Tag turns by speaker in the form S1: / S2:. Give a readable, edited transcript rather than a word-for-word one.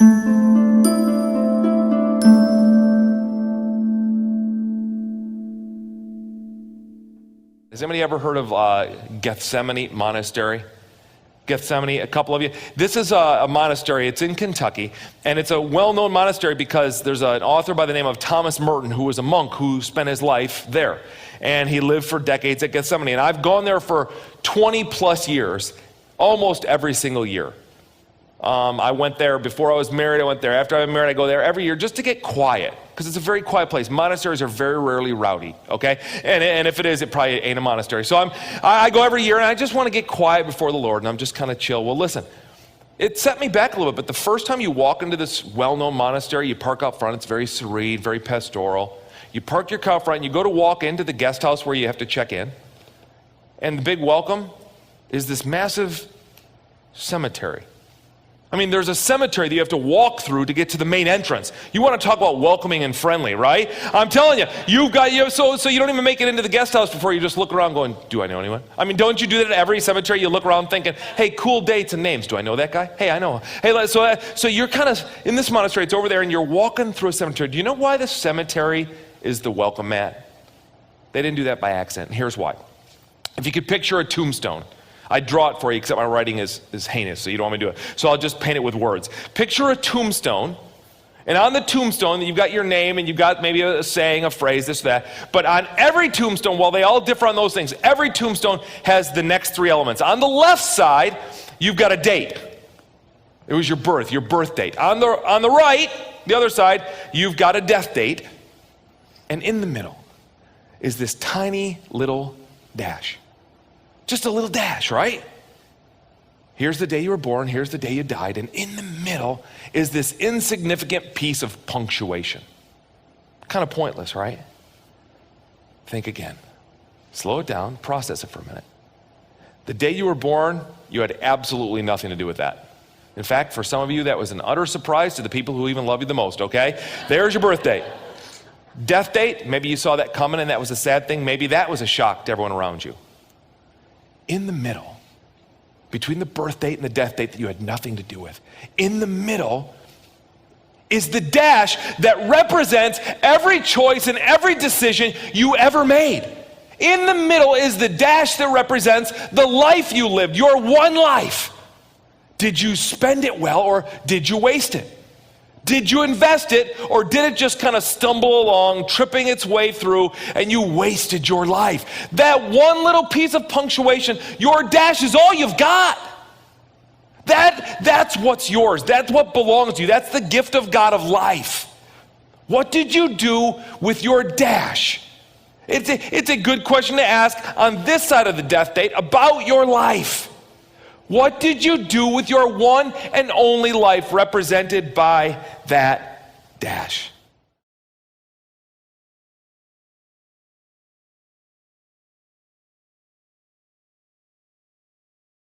S1: Has anybody ever heard of Gethsemane Monastery? Gethsemane, a couple of you. This is a monastery. It's in Kentucky, and it's a well-known monastery because there's an author by the name of Thomas Merton who was a monk who spent his life there, and he lived for decades at Gethsemane. And I've gone there for 20 plus years, almost every single year. I went there before I was married. I went there after I was married. I go there every year just to get quiet, because it's a very quiet place. Monasteries are very rarely rowdy, okay? And if it is, it probably ain't a monastery. So I go every year, and I just want to get quiet before the Lord, and I'm just kind of chill. Well, listen, it set me back a little bit, but the first time you walk into this well-known monastery, you park out front. It's very serene, very pastoral. You park your car out front, and you go to walk into the guest house where you have to check in, and the big welcome is this massive cemetery. I mean, there's a cemetery that you have to walk through to get to the main entrance. You want to talk about welcoming and friendly, right? I'm telling you, so you don't even make it into the guest house before you just look around going, do I know anyone? I mean, don't you do that at every cemetery? You look around thinking, hey, cool dates and names. Do I know that guy? Hey, I know. Hey, so you're kind of, in this monastery, it's over there, and you're walking through a cemetery. Do you know why the cemetery is the welcome mat? They didn't do that by accident, and here's why. If you could picture a tombstone, I'd draw it for you, except my writing is heinous, so you don't want me to do it. So I'll just paint it with words. Picture a tombstone, and on the tombstone, you've got your name, and you've got maybe a saying, a phrase, this, that. But on every tombstone, while they all differ on those things, every tombstone has the next three elements. On the left side, you've got a date. It was your birth date. On the right, the other side, you've got a death date. And in the middle is this tiny little dash. Just a little dash, right? Here's the day you were born, here's the day you died, and in the middle is this insignificant piece of punctuation. Kind of pointless, right? Think again. Slow it down, process it for a minute. The day you were born, you had absolutely nothing to do with that. In fact, for some of you, that was an utter surprise to the people who even love you the most, okay? There's your birth date. Death date, maybe you saw that coming and that was a sad thing. Maybe that was a shock to everyone around you. In the middle, between the birth date and the death date that you had nothing to do with, in the middle is the dash that represents every choice and every decision you ever made. In the middle is the dash that represents the life you lived, your one life. Did you spend it well, or did you waste it? Did you invest it, or did it just kind of stumble along, tripping its way through, and you wasted your life? That one little piece of punctuation, your dash, is all you've got. That's what's yours. That's what belongs to you. That's the gift of God of life. What did you do with your dash? It's a good question to ask on this side of the death date about your life. What did you do with your one and only life represented by that dash?